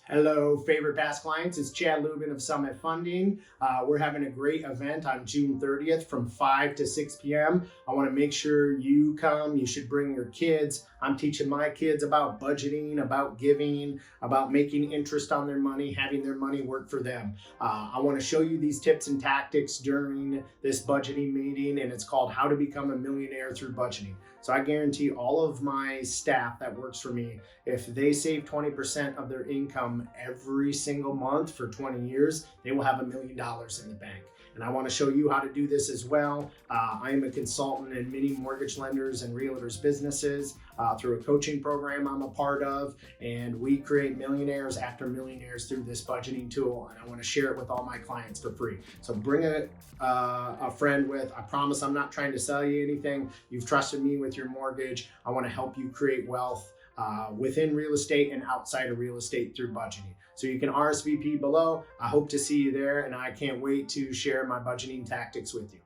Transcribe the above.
Hello, favorite past clients. It's Chad Lubben of Summit Funding. We're having a great event on June 30th from 5 to 6 p.m. I want to make sure you come. You should bring your kids. I'm teaching my kids about budgeting, about giving, about making interest on their money, having their money work for them. I want to show you these tips and tactics during this budgeting meeting, and it's called How to Become a Millionaire Through Budgeting. So I guarantee all of my staff that works for me, if they save 20% of their income every single month for 20 years, they will have $1 million in the bank. And I want to show you how to do this as well. I am a consultant in many mortgage lenders and realtors businesses through a coaching program I'm a part of, and we create millionaires after millionaires through this budgeting tool, and I want to share it with all my clients for free. So bring a friend with. I promise I'm not trying to sell you anything. You've trusted me with your mortgage. I want to help you create wealth within real estate and outside of real estate through budgeting. So you can RSVP below. I hope to see you there, and I can't wait to share my budgeting tactics with you.